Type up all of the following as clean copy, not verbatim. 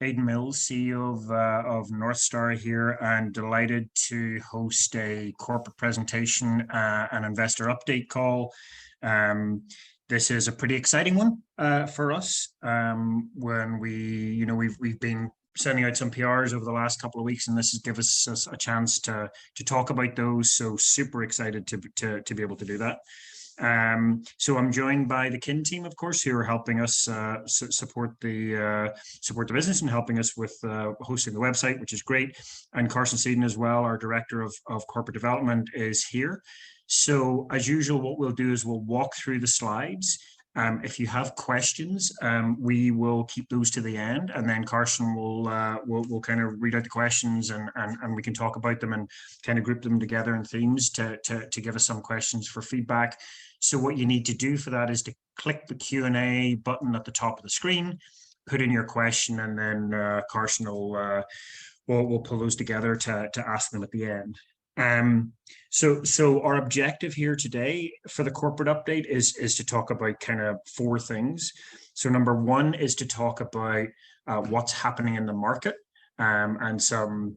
Aidan Mills, CEO of Northstar here, and delighted to host a corporate presentation and investor update call. This is a pretty exciting one for us. When we've been sending out some PRs over the last couple of weeks, and this has given us a chance to talk about those. So super excited to be able to do that. So I'm joined by the Kin team, of course, who are helping us support the business and helping us with hosting the website, which is great. And Carson Seaton as well, our director of corporate development, is here. So as usual, what we'll do is we'll walk through the slides. If you have questions, we will keep those to the end, and then Carson will kind of read out the questions and we can talk about them and kind of group them together in themes to give us some questions for feedback. So what you need to do for that is to click the Q&A button at the top of the screen, put in your question, and then Carson will pull those together to ask them at the end. So our objective here today for the corporate update is to talk about kind of four things. So number one is to talk about what's happening in the market and some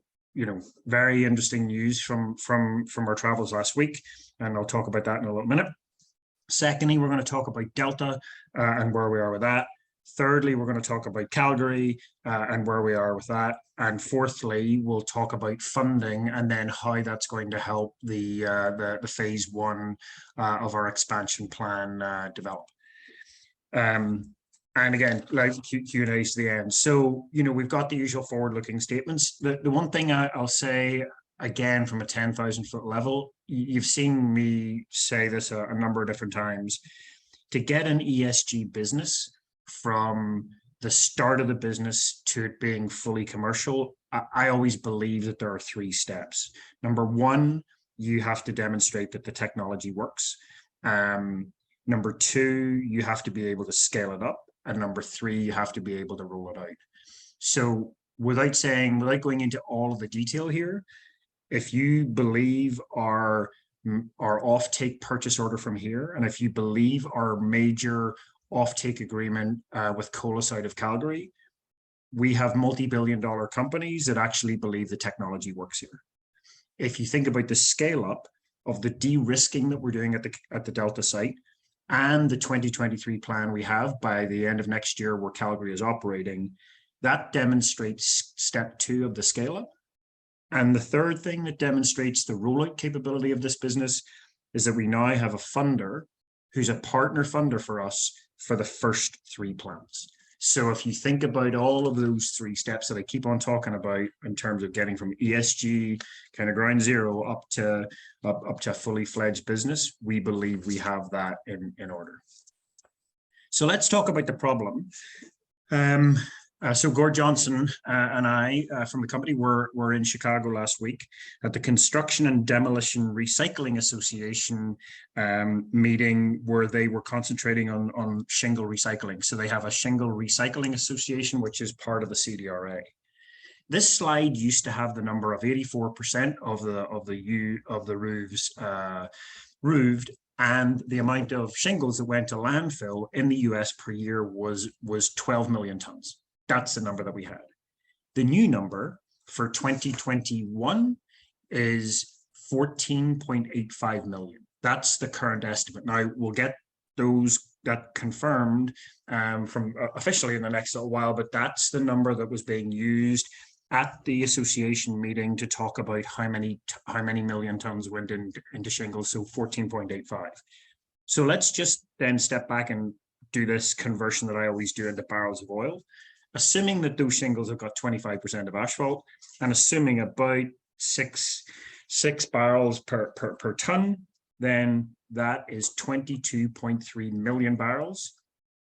very interesting news from our travels last week, and I'll talk about that in a little minute. Secondly, we're going to talk about Delta and where we are with that. Thirdly, we're going to talk about Calgary and where we are with that. And fourthly, we'll talk about funding and then how that's going to help the phase one of our expansion plan develop. And again, like Q&As to the end. So, we've got the usual forward-looking statements. The one thing I'll say, again, from a 10,000-foot level, you've seen me say this a number of different times. To get an ESG business from the start of the business to it being fully commercial, I always believe that there are three steps. Number one, you have to demonstrate that the technology works. Number two, you have to be able to scale it up. And number three, you have to be able to roll it out. So without going into all of the detail here, if you believe our offtake purchase order from here, and if you believe our major offtake agreement with Colas out of Calgary, we have multi-billion-dollar companies that actually believe the technology works here. If you think about the scale up of the de-risking that we're doing at the Delta site and the 2023 plan we have by the end of next year where Calgary is operating, that demonstrates step two of the scale up. And the third thing that demonstrates the rollout capability of this business is that we now have a funder who's a partner funder for us for the first three plants. So if you think about all of those three steps that I keep on talking about in terms of getting from ESG kind of ground zero up to a fully fledged business, we believe we have that in order. So let's talk about the problem. So Gord Johnson and I from the company were in Chicago last week at the Construction and Demolition Recycling Association meeting where they were concentrating on shingle recycling. So they have a Shingle Recycling Association, which is part of the CDRA. This slide used to have the number of 84% of the roofs roofed, and the amount of shingles that went to landfill in the US per year was 12 million tons. That's the number that we had. The new number for 2021 is 14.85 million. That's the current estimate. Now, we'll get that confirmed from officially in the next little while, but that's the number that was being used at the association meeting to talk about how many million tons went into shingles, so 14.85. So let's just then step back and do this conversion that I always do into barrels of oil. Assuming that those shingles have got 25% of asphalt, and assuming about six barrels per ton, then that is 22.3 million barrels.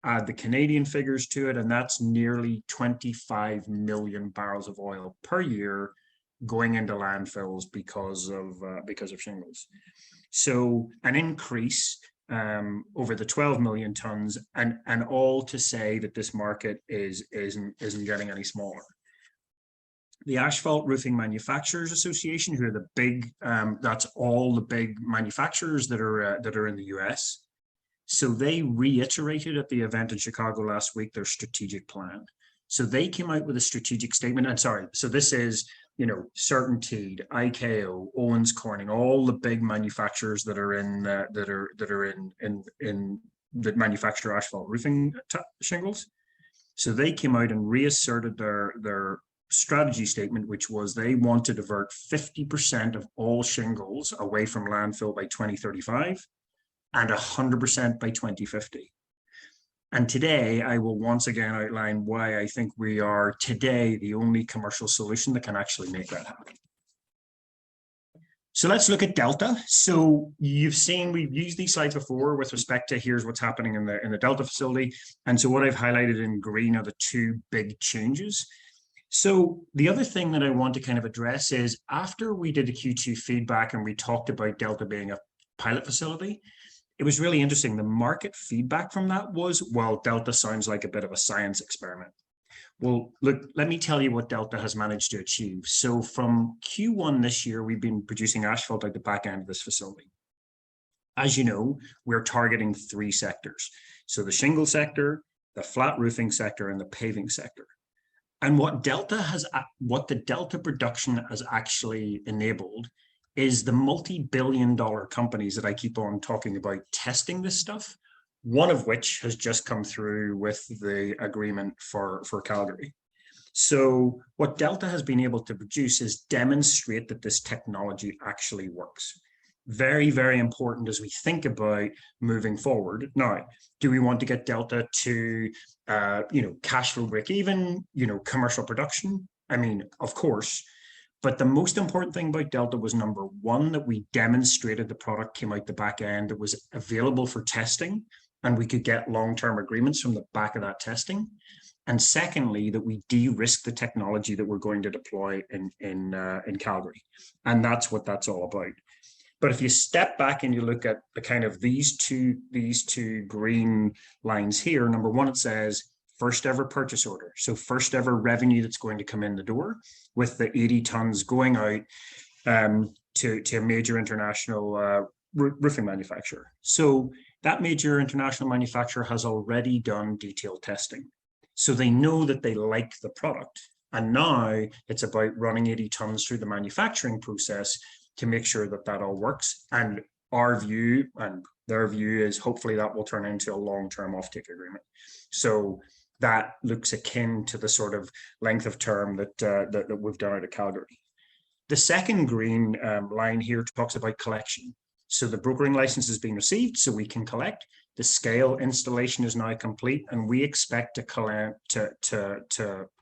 Add the Canadian figures to it, and that's nearly 25 million barrels of oil per year going into landfills because of shingles. So an increase over the 12 million tons, and all to say that this market isn't getting any smaller. The Asphalt Roofing Manufacturers Association, who are the big, that's all the big manufacturers that are in the US. So they reiterated at the event in Chicago last week their strategic plan. So they came out with a strategic statement. And sorry, so this is, you know, CertainTeed, IKO, Owens Corning, all the big manufacturers that are in that manufacture asphalt roofing shingles. So they came out and reasserted their strategy statement, which was they want to divert 50% of all shingles away from landfill by 2035 and 100% by 2050. And today, I will once again outline why I think we are today the only commercial solution that can actually make that happen. So let's look at Delta. So you've seen, we've used these slides before with respect to here's what's happening in the Delta facility. And so what I've highlighted in green are the two big changes. So the other thing that I want to kind of address is after we did the Q2 feedback and we talked about Delta being a pilot facility, it was really interesting. The market feedback from that was, well, Delta sounds like a bit of a science experiment. Well, look, let me tell you what Delta has managed to achieve. So from Q1 this year, we've been producing asphalt at the back end of this facility. As you know, we're targeting 3 sectors. So the shingle sector, the flat roofing sector, and the paving sector. And what the Delta production has actually enabled is the multi-billion-dollar companies that I keep on talking about testing this stuff, one of which has just come through with the agreement for Calgary. So what Delta has been able to produce is demonstrate that this technology actually works. Very, very important as we think about moving forward. Now, do we want to get Delta to, cash flow break even, commercial production? I mean, of course. But the most important thing about Delta was number one, that we demonstrated the product came out the back end, it was available for testing, and we could get long-term agreements from the back of that testing. And secondly, that we de-risk the technology that we're going to deploy in Calgary. And that's what that's all about. But if you step back and you look at the kind of these two green lines here, number one, it says first ever purchase order. So first ever revenue that's going to come in the door with the 80 tons going out to a major international roofing manufacturer. So that major international manufacturer has already done detailed testing. So they know that they like the product. And now it's about running 80 tons through the manufacturing process to make sure that that all works. And our view and their view is hopefully that will turn into a long-term offtake agreement. So that looks akin to the sort of length of term that we've done out of Calgary. The second green line here talks about collection. So the brokering license has been received, so we can collect. The scale installation is now complete, and we expect to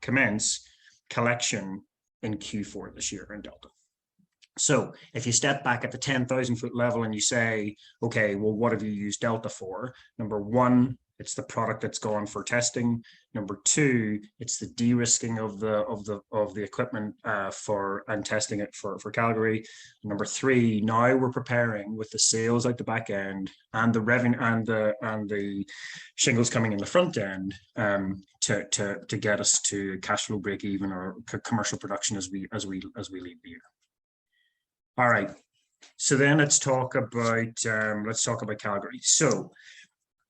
commence collection in Q4 this year in Delta. So if you step back at the 10,000 foot level and you say, okay, well, what have you used Delta for? Number one, it's the product that's gone for testing. Number two, it's the de-risking of the equipment and testing it for Calgary. Number three, now we're preparing with the sales out the back end and the revenue and the shingles coming in the front end to get us to cash flow break even or commercial production as we leave the year. All right. So then let's talk about Calgary. So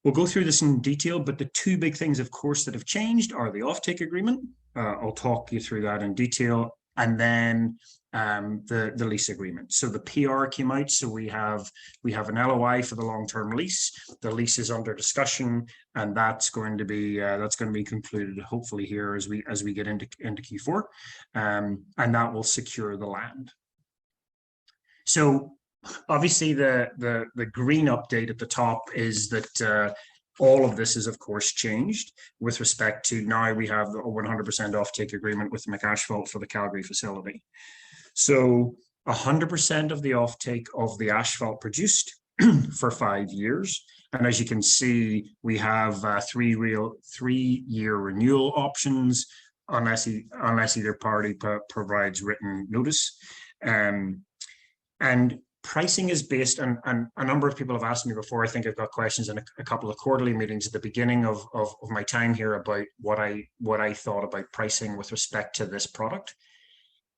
we'll go through this in detail, but the two big things, of course, that have changed are the offtake agreement. I'll talk you through that in detail, and then the lease agreement. So the PR came out. So we have an LOI for the long-term lease. The lease is under discussion, and that's going to be concluded hopefully here as we get into Q4, and that will secure the land. So obviously the green update at the top is that all of this is of course changed with respect to now we have a 100% offtake agreement with McAsphalt for the Calgary facility. So 100% of the offtake of the asphalt produced for 5 years. And as you can see, we have 3-year renewal options unless either party provides written notice. And pricing is based on, and a number of people have asked me before, I think I've got questions in a couple of quarterly meetings at the beginning of my time here about what I thought about pricing with respect to this product.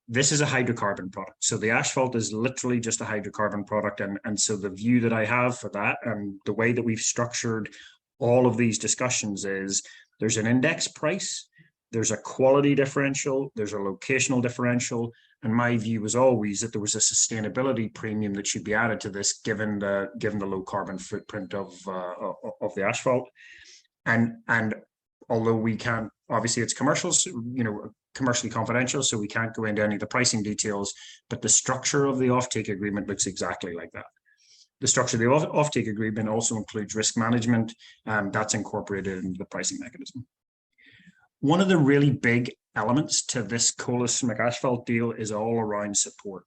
This is a hydrocarbon product. So the asphalt is literally just a hydrocarbon product. And so the view that I have for that and the way that we've structured all of these discussions is there's an index price There's a quality differential, there's a locational differential, and my view was always that there was a sustainability premium that should be added to this, given the low carbon footprint of the asphalt. And although we can't, obviously it's commercials, commercially confidential, so we can't go into any of the pricing details, but the structure of the offtake agreement looks exactly like that. The structure of the offtake agreement also includes risk management, that's incorporated into the pricing mechanism. One of the really big elements to this Colas McAsphalt deal is all around support.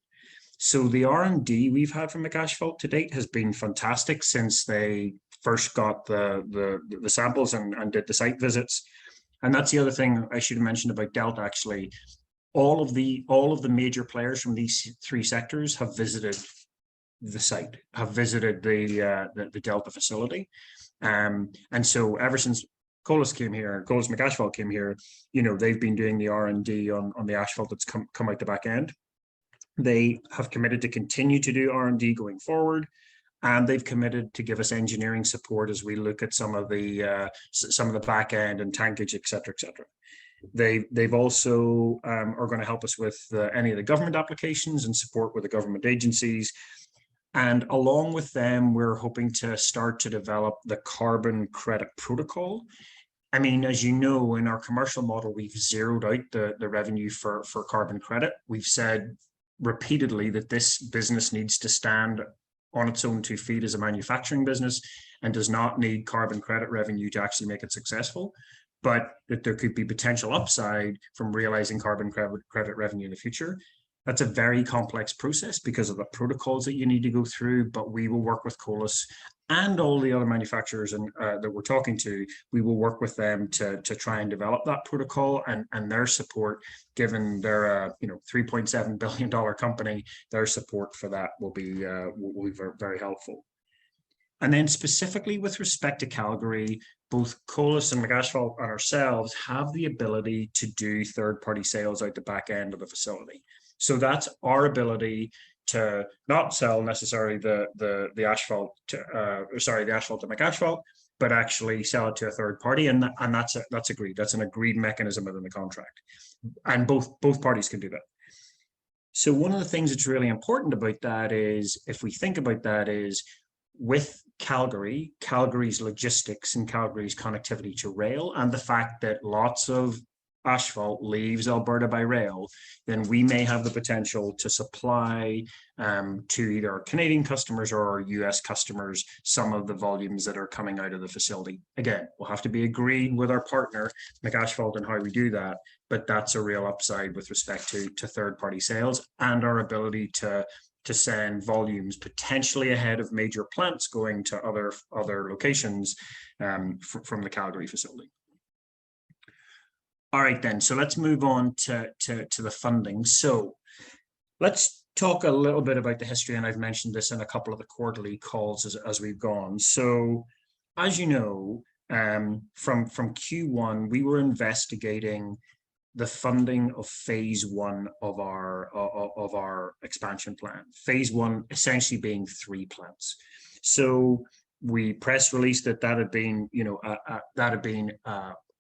So the R&D we've had from McAsphalt to date has been fantastic since they first got the samples and did the site visits. And that's the other thing I should have mentioned about Delta, actually. All of the major players from these three sectors have visited the site, have visited the Delta facility. And so ever since Colas McAsphalt came here, they've been doing the R&D on the asphalt that's come out the back end. They have committed to continue to do R&D going forward, and they've committed to give us engineering support as we look at some of the back end and tankage, et cetera, et cetera. They've also are going to help us with any of the government applications and support with the government agencies. And along with them, we're hoping to start to develop the carbon credit protocol. I mean, as you know, in our commercial model, we've zeroed out the revenue for carbon credit. We've said repeatedly that this business needs to stand on its own 2 feet as a manufacturing business and does not need carbon credit revenue to actually make it successful, but that there could be potential upside from realizing carbon credit revenue in the future. That's a very complex process because of the protocols that you need to go through, but we will work with Colas and all the other manufacturers that we're talking to. We will work with them to try and develop that protocol, and their support, given they're a $3.7 billion company, their support for that will be very, very helpful. And then specifically with respect to Calgary, both Colas and McAsphalt and ourselves have the ability to do third-party sales out the back end of the facility. So that's our ability to not sell necessarily the asphalt to McAsphalt, but actually sell it to a third party, and that's agreed. That's an agreed mechanism within the contract, and both parties can do that. So one of the things that's really important about that is, if we think about that, is with Calgary's logistics and Calgary's connectivity to rail, and the fact that lots of asphalt leaves Alberta by rail, then we may have the potential to supply to either our Canadian customers or our US customers some of the volumes that are coming out of the facility. Again, we'll have to be agreed with our partner, McAsphalt, and how we do that, but that's a real upside with respect to third-party sales and our ability to send volumes potentially ahead of major plants going to other locations from the Calgary facility. All right, then, so let's move on to the funding. So let's talk a little bit about the history, and I've mentioned this in a couple of the quarterly calls as we've gone. So as you know, from Q1, we were investigating the funding of phase 1 of our expansion plan. Phase 1 essentially being 3 plants. So we press released that had been,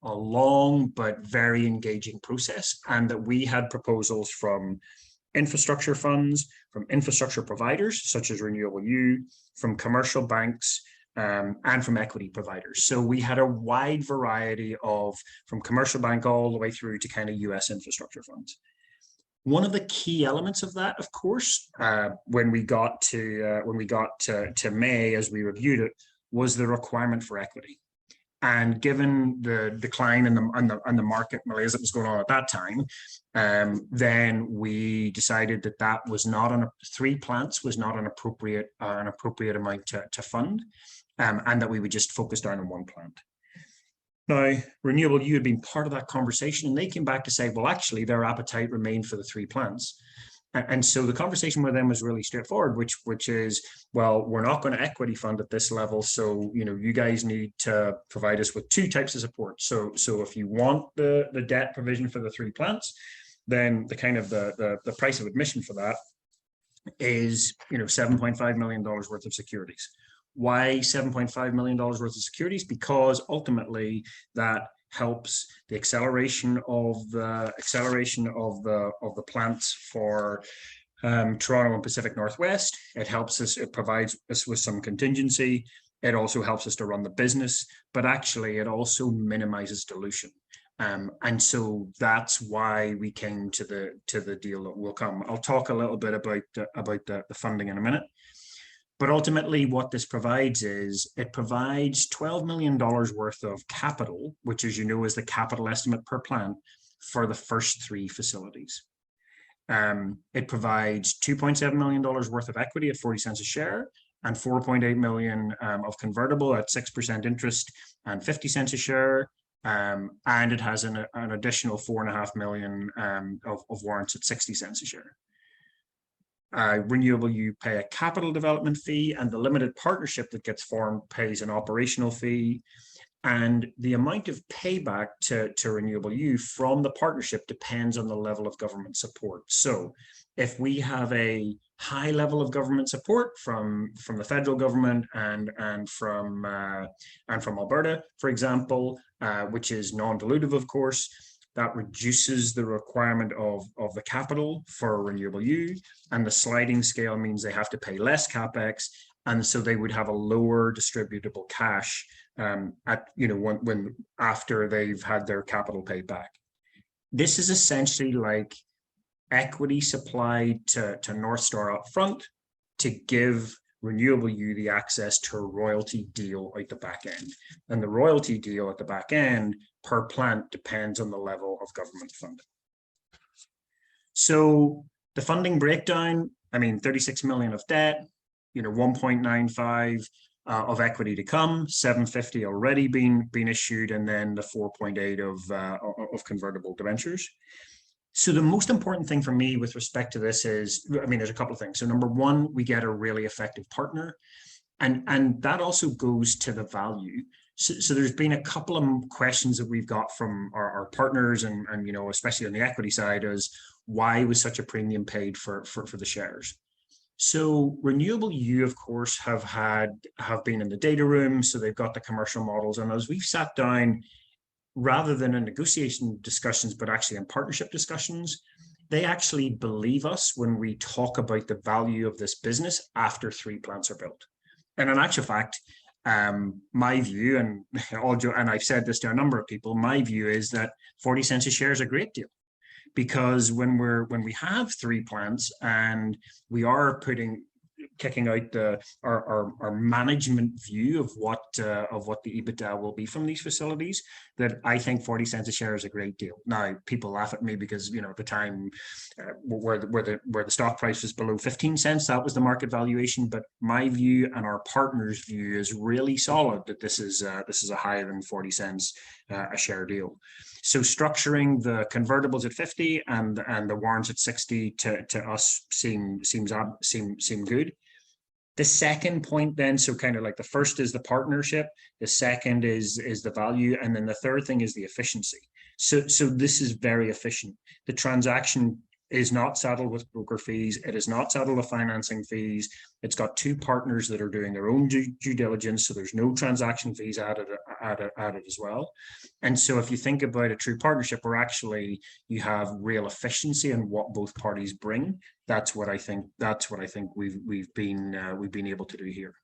a long but very engaging process, and that we had proposals from infrastructure funds, from infrastructure providers such as Renewable U, from commercial banks, and from equity providers. So we had a wide variety from commercial bank all the way through to kind of US infrastructure funds. One of the key elements of that, of course, when we got to May, as we reviewed it, was the requirement for equity. And given the decline in the market malaise that was going on at that time, then we decided that was not 3 plants was not an appropriate amount to fund, and that we would just focus down on 1 plant. Now, Renewable U had been part of that conversation, and they came back to say, well, actually, their appetite remained for the 3 plants. And so the conversation with them was really straightforward, which is, well, we're not going to equity fund at this level, so you guys need to provide us with 2 types of support. So if you want the debt provision for the 3 plants, then the price of admission for that is $7.5 million worth of securities. Why $7.5 million worth of securities? Because ultimately that helps the acceleration of the plants for Toronto and Pacific Northwest. It helps us, it provides us with some contingency. It also helps us to run the business, but actually it also minimizes dilution. And so that's why we came to the deal that will come. I'll talk a little bit about the funding in a minute. But ultimately, what this provides is it provides $12 million worth of capital, which, as you know, is the capital estimate per plant for the first 3 facilities. It provides $2.7 million worth of equity at 40 cents a share and 4.8 million of convertible at 6% interest and 50 cents a share. And it has an additional 4.5 million of warrants at 60 cents a share. Renewable U pay a capital development fee, and the limited partnership that gets formed pays an operational fee. And the amount of payback to Renewable U from the partnership depends on the level of government support. So if we have a high level of government support from the federal government and from Alberta, for example, which is non-dilutive, of course, that reduces the requirement of the capital for Renewable U, and the sliding scale means they have to pay less capex, and so they would have a lower distributable cash at when after they've had their capital paid back. This is essentially like equity supplied to Northstar up front to give Renewable U the access to a royalty deal out the back end. And the royalty deal at the back end per plant depends on the level of government funding. So the funding breakdown, I mean, 36 million of debt, 1.95 of equity to come, 750 already been issued, and then the 4.8 of convertible debentures. So the most important thing for me with respect to this is, I mean, there's a couple of things. So number one, we get a really effective partner, and that also goes to the value. So there's been a couple of questions that we've got from our partners, and especially on the equity side, is why was such a premium paid for the shares? So Renewable U, of course, have been in the data room, so they've got the commercial models, and as we've sat down, rather than in negotiation discussions, but actually in partnership discussions, they actually believe us when we talk about the value of this business after 3 plants are built. And in actual fact, my view, and I've said this to a number of people, my view is that 40 cents a share is a great deal, because when we have 3 plants and we are kicking out our management view of what the EBITDA will be from these facilities, that I think 40 cents a share is a great deal. Now, people laugh at me because at the time where the stock price was below 15 cents, that was the market valuation. But my view and our partners' view is really solid that this is a higher than 40 cents a share deal. So structuring the convertibles at 50 and the warrants at 60 to us seem good. The second point then, so kind of like the first is the partnership, the second is the value, and then the third thing is the efficiency. So this is very efficient. The transaction is not saddled with broker fees. It is not saddled with financing fees. It's got 2 partners that are doing their own due diligence, so there's no transaction fees added as well. And so if you think about a true partnership where actually you have real efficiency in what both parties bring, that's what I think we've been able to do here.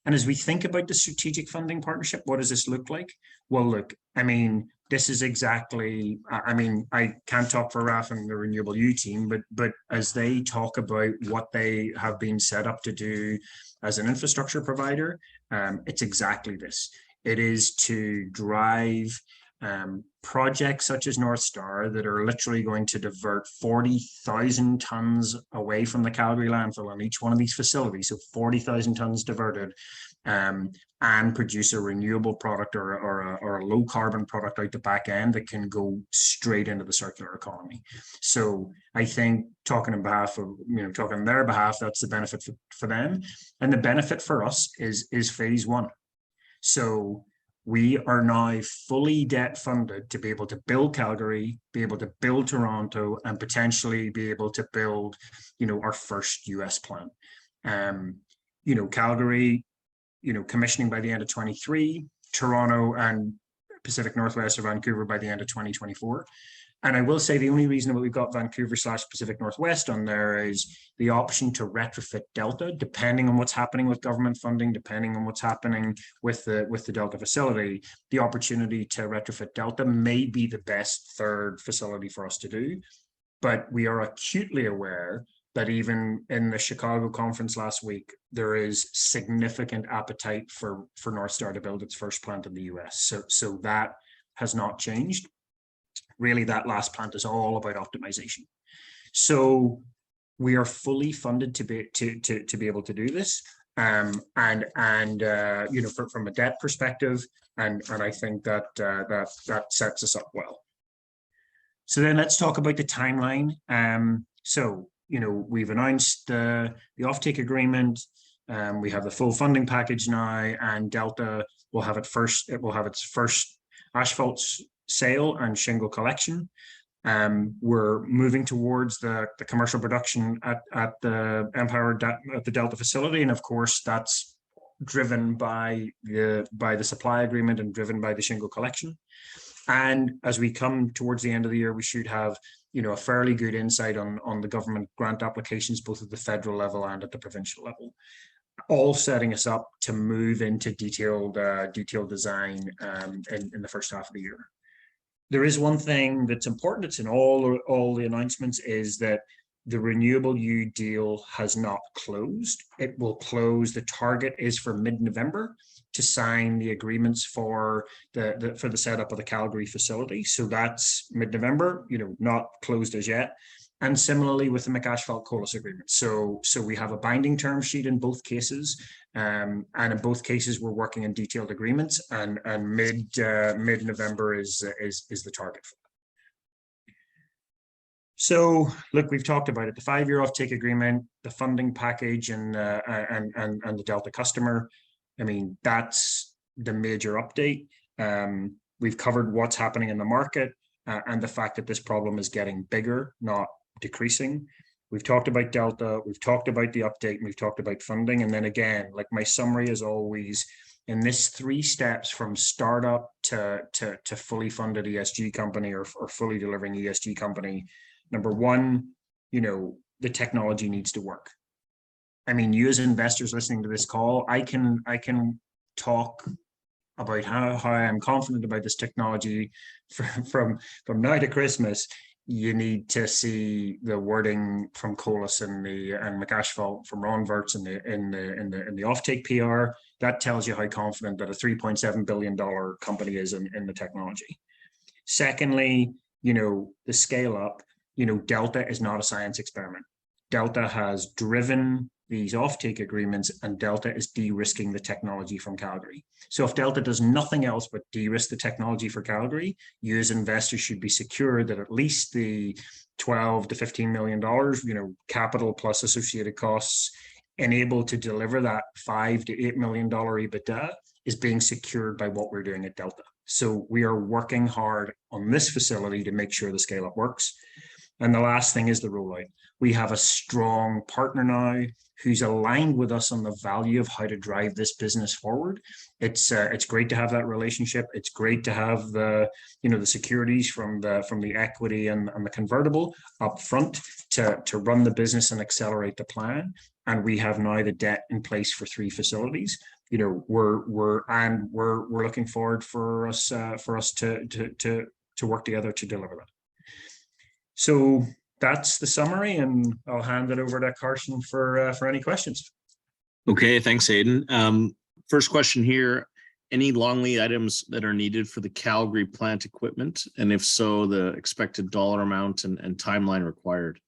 And as we think about the strategic funding partnership, what does this look like? Well, look, I mean, this is exactly, I mean, I can't talk for Raf and the Renewable U team, but as they talk about what they have been set up to do as an infrastructure provider, it's exactly this. It is to drive projects such as Northstar that are literally going to divert 40,000 tons away from the Calgary landfill on each one of these facilities. So 40,000 tons diverted, and produce a renewable product or a low carbon product out the back end that can go straight into the circular economy. So I think talking on their behalf, that's the benefit for them. And the benefit for us is phase 1. So we are now fully debt funded to be able to build Calgary, be able to build Toronto, and potentially be able to build, our first US plant. Calgary, commissioning by the end of 23, Toronto and Pacific Northwest or Vancouver by the end of 2024. And I will say the only reason that we've got Vancouver/Pacific Northwest on there is the option to retrofit Delta, depending on what's happening with government funding, depending on what's happening with the Delta facility. The opportunity to retrofit Delta may be the best third facility for us to do, but we are acutely aware that even in the Chicago conference last week, there is significant appetite for Northstar to build its first plant in the US. So that has not changed. Really, that last plant is all about optimization. So we are fully funded to be able to do this, from a debt perspective, and I think that sets us up well. So then let's talk about the timeline. We've announced the offtake agreement. We have the full funding package now, and Delta will have its first asphalt sale and shingle collection. We're moving towards the commercial production at the Delta facility, and of course that's driven by the supply agreement and driven by the shingle collection. And as we come towards the end of the year, we should have a fairly good insight on the government grant applications, both at the federal level and at the provincial level, all setting us up to move into detailed design in the first half of the year. There is one thing that's important. It's in all the announcements, is that the Renewable U deal has not closed. It will close. The target is for mid-November to sign the agreements for the setup of the Calgary facility. So that's mid-November, not closed as yet. And similarly with the McAsphalt Colas agreement. So we have a binding term sheet in both cases. And in both cases, we're working in detailed agreements, and mid-November is the target for that. So look, we've talked about it: the 5-year offtake agreement, the funding package, and the Delta customer. I mean, that's the major update. We've covered what's happening in the market and the fact that this problem is getting bigger, not decreasing. We've talked about Delta, we've talked about the update, and we've talked about funding. And then again, like my summary is always, in this 3 steps from startup to fully funded ESG company or fully delivering ESG company, number 1, the technology needs to work. I mean, you as investors listening to this call, I can talk about how I'm confident about this technology from now to Christmas. You need to see the wording from Colas and McAsphalt from Ron Verts in the offtake PR. That tells you how confident that a $3.7 billion company is in the technology. Secondly, the scale up. Delta is not a science experiment. Delta has driven these offtake agreements, and Delta is de-risking the technology from Calgary. So if Delta does nothing else but de-risk the technology for Calgary, you as investors should be secure that at least the $12 to $15 million, capital plus associated costs, enabled to deliver that $5 to $8 million EBITDA is being secured by what we're doing at Delta. So we are working hard on this facility to make sure the scale up works. And the last thing is the rollout. We have a strong partner now who's aligned with us on the value of how to drive this business forward. It's great to have that relationship. It's great to have the securities from the equity and the convertible up front to run the business and accelerate the plan. And we have now the debt in place for 3 facilities. We're looking forward for us to work together to deliver that. So that's the summary, and I'll hand it over to Carson for any questions. Okay, thanks, Aidan. First question here: any long lead items that are needed for the Calgary plant equipment, and if so, the expected dollar amount and timeline required?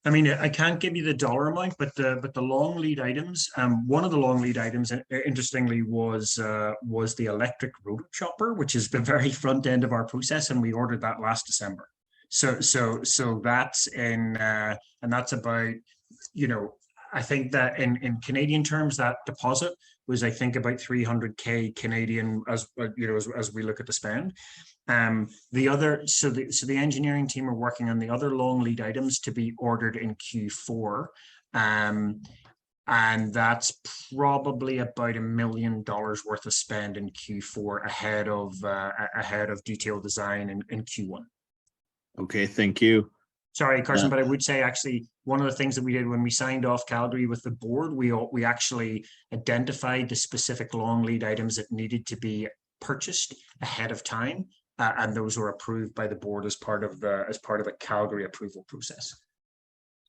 I mean, I can't give you the dollar amount, but the long lead items. One of the long lead items, interestingly, was the electric rotor chopper, which is the very front end of our process, and we ordered that last December. So that's in, and that's about, I think that in Canadian terms, that deposit was, I think, about 300K Canadian as we look at the spend. The engineering team are working on the other long lead items to be ordered in Q4. and that's probably about $1 million worth of spend in Q4 ahead of detailed design in Q1. Okay, thank you. Sorry, Carson, but I would say actually one of the things that we did when we signed off Calgary with the board, we actually identified the specific long lead items that needed to be purchased ahead of time, and those were approved by the board as part of a Calgary approval process.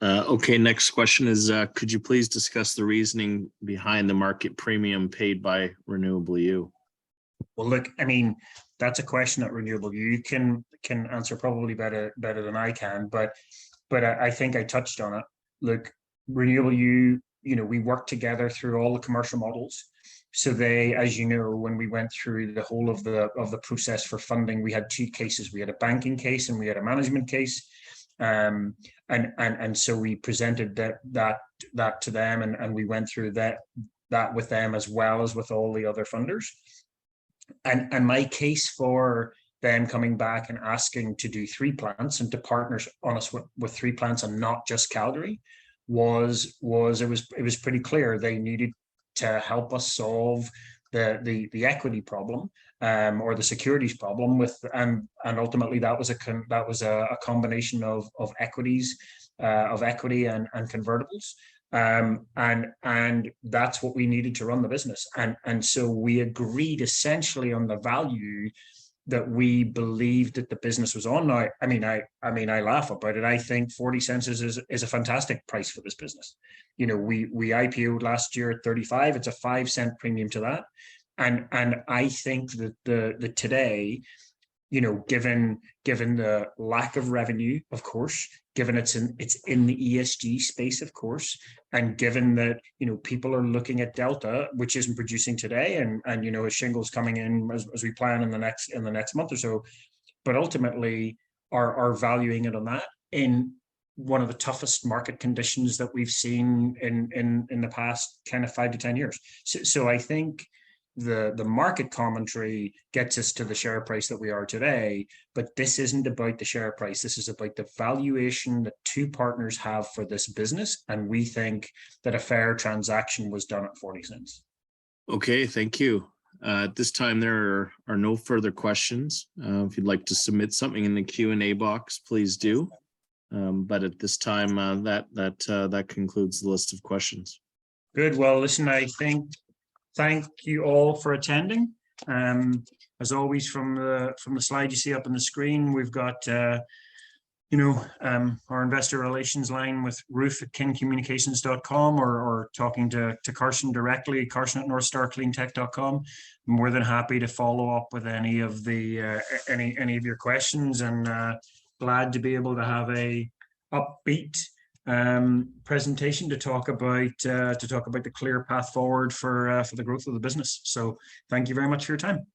Okay, next question is, could you please discuss the reasoning behind the market premium paid by Renewable U? Well, look, I mean, that's a question that Renewable U can answer probably better than I can, but I think I touched on it. Look, Renewable U, we worked together through all the commercial models. So they, as you know, when we went through the whole of the process for funding, we had two cases. We had a banking case and we had a management case. And so we presented that to them, and we went through that with them as well as with all the other funders. And my case for them coming back and asking to do 3 plants and to partner on us with 3 plants and not just Calgary was it was pretty clear they needed to help us solve the equity problem, or the securities problem and ultimately that was a combination of equity and convertibles. And that's what we needed to run the business. And so we agreed essentially on the value that we believed that the business was on. Now, I mean, I laugh about it. I think 40 cents is a fantastic price for this business. We IPO'd last year at 35. It's a 5-cent premium to that. And I think that the today, given the lack of revenue, of course, given it's in the ESG space, of course, and given that people are looking at Delta, which isn't producing today, and as shingles coming in as we plan in the next month or so, but ultimately are valuing it on that in one of the toughest market conditions that we've seen in the past kind of 5 to 10 years. So I think the market commentary gets us to the share price that we are today, but this isn't about the share price. This is about the valuation that 2 partners have for this business, and we think that a fair transaction was done at 40 cents. Okay, thank you. At this time, there are no further questions. If you'd like to submit something in the Q&A box, please do. But at this time, that concludes the list of questions. Good. Well, listen, thank you all for attending. As always, from the slide you see up on the screen, we've got our investor relations line with Ruth@kincommunications.com or talking to Carson directly, Carson@northstarcleantech.com. I'm more than happy to follow up with any of your questions, and glad to be able to have a upbeat presentation to talk about the clear path forward for the growth of the business. So thank you very much for your time.